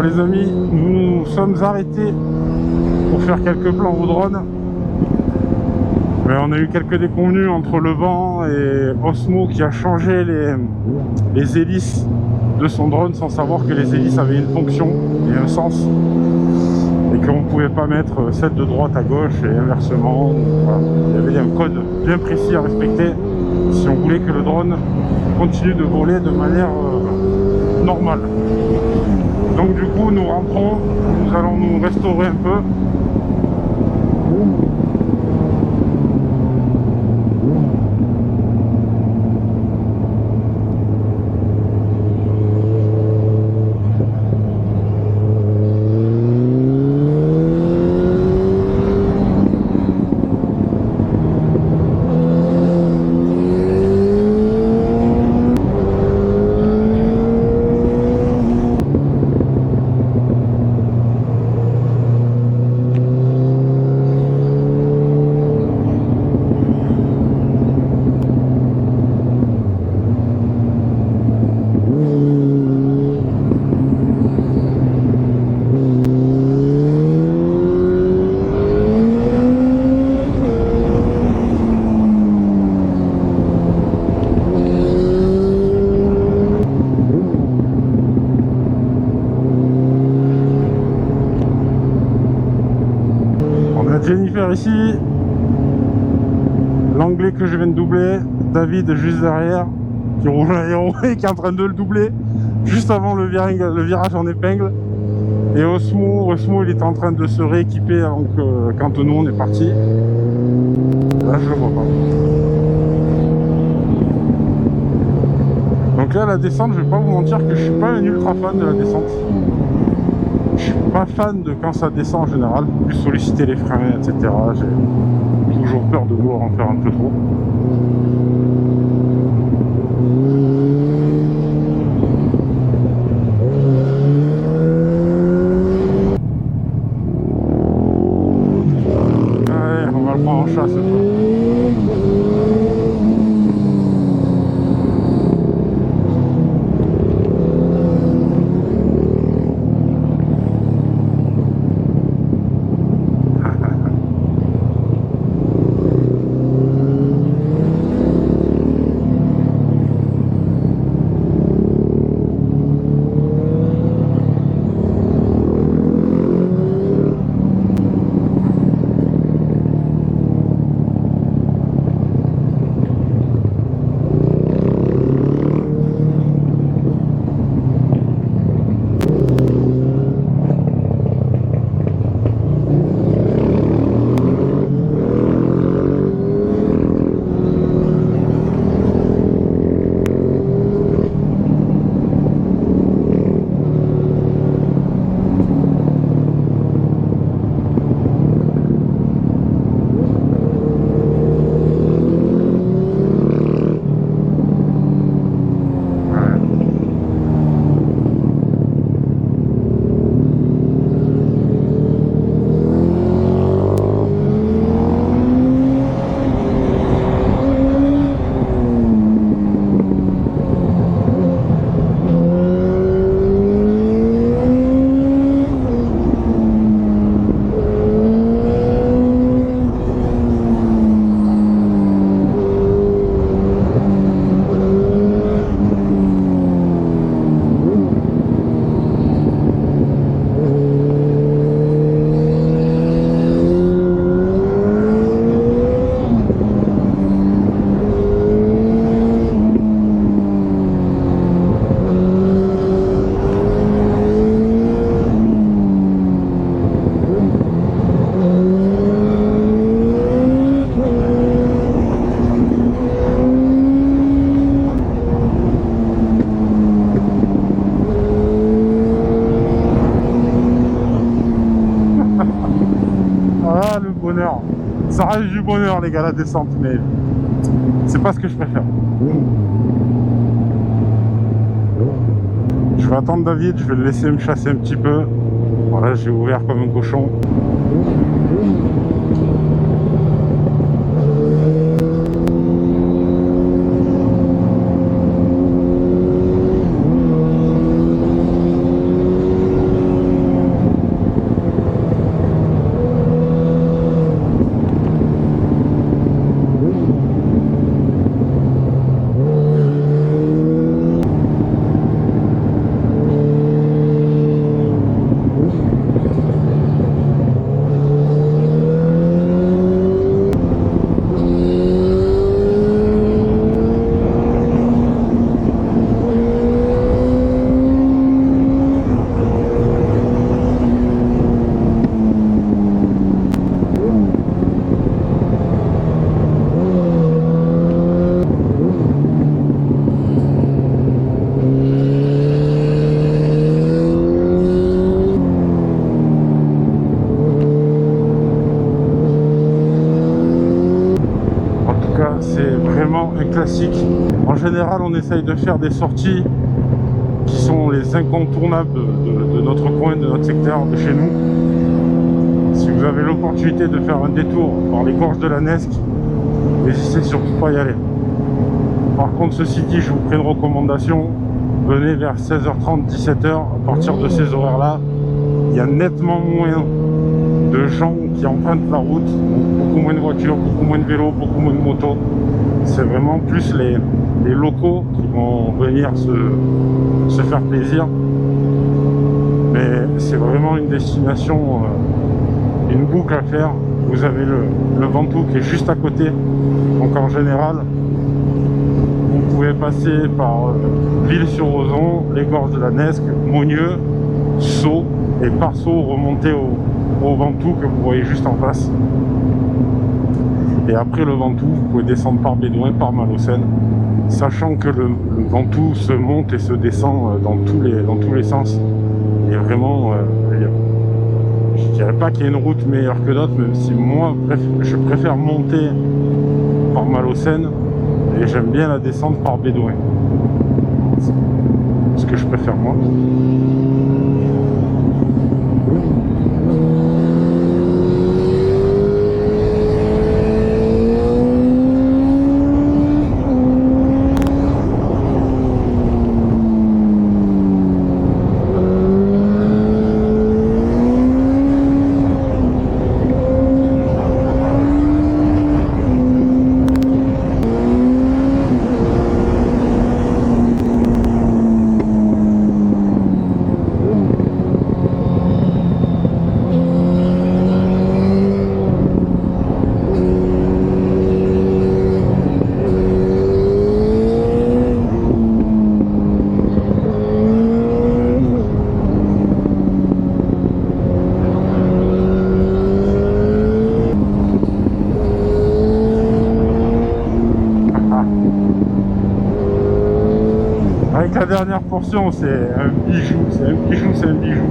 Bon les amis, nous sommes arrêtés pour faire quelques plans au drone. Mais on a eu quelques déconvenues entre le vent et Osmo qui a changé les hélices de son drone sans savoir que les hélices avaient une fonction et un sens. Et qu'on ne pouvait pas mettre celle de droite à gauche et inversement. Voilà. Il y avait un code bien précis à respecter si on voulait que le drone continue de voler de manière normale. Donc du coup nous rentrons, nous allons nous restaurer un peu. Jennifer ici, l'anglais que je viens de doubler, David juste derrière, qui roule un héros et qui est en train de le doubler juste avant le virage en épingle. Et Osmo il est en train de se rééquiper avant que, quand nous on est parti. Là je le vois pas. Donc là la descente, je vais pas vous mentir que je suis pas un ultra fan de la descente. Je suis pas fan de quand ça descend en général, plus solliciter les freins, etc. J'ai toujours peur de vouloir en faire un peu trop. Allez, on va le prendre en chasse. Ça reste du bonheur les gars la descente, mais c'est pas ce que je préfère. Je vais attendre David, je vais le laisser me chasser un petit peu. Voilà, j'ai ouvert comme un cochon. général, on essaye de faire des sorties qui sont les incontournables de notre coin, de notre secteur, de chez nous. Si vous avez l'opportunité de faire un détour par les gorges de la Nesque, n'hésitez surtout pas à y aller. Par contre, ceci dit, je vous ferai une recommandation. Venez vers 16h30, 17h. À partir de ces horaires-là, il y a nettement moins de gens qui empruntent la route. Beaucoup moins de voitures, beaucoup moins de vélos, beaucoup moins de motos. C'est vraiment plus les locaux qui vont venir se faire plaisir. Mais c'est vraiment une destination, une boucle à faire. Vous avez le Ventoux qui est juste à côté. Donc en général, vous pouvez passer par L'Isle-sur-Ozon, les gorges de la Nesque, Monieux, Sceaux, et par Sceaux remonter au Ventoux que vous voyez juste en face. Et après le Ventoux, vous pouvez descendre par Bédouin, par Malaucène, sachant que le Ventoux se monte et se descend dans tous les sens. Et vraiment, je dirais pas qu'il y a une route meilleure que d'autres, même si moi je préfère monter par Malaucène et j'aime bien la descendre par Bédouin. C'est ce que je préfère moi. Avec la dernière portion, c'est un bijou, c'est un bijou, c'est un bijou.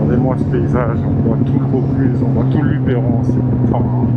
Regardez-moi ce paysage, on voit tout le Vaucluse, on voit tout le Luberon, c'est pas mal.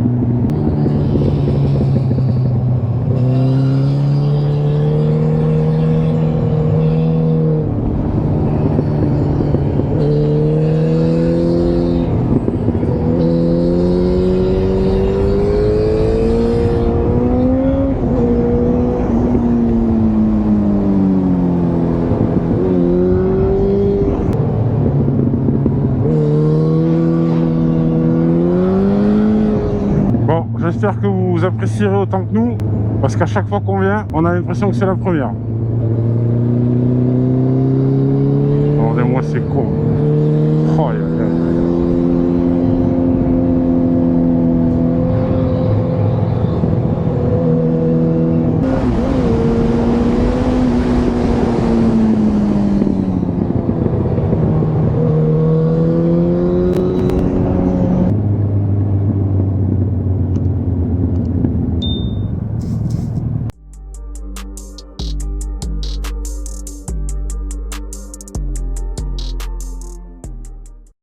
J'espère que vous apprécierez autant que nous, parce qu'à chaque fois qu'on vient, on a l'impression que c'est la première. Regardez-moi, c'est con.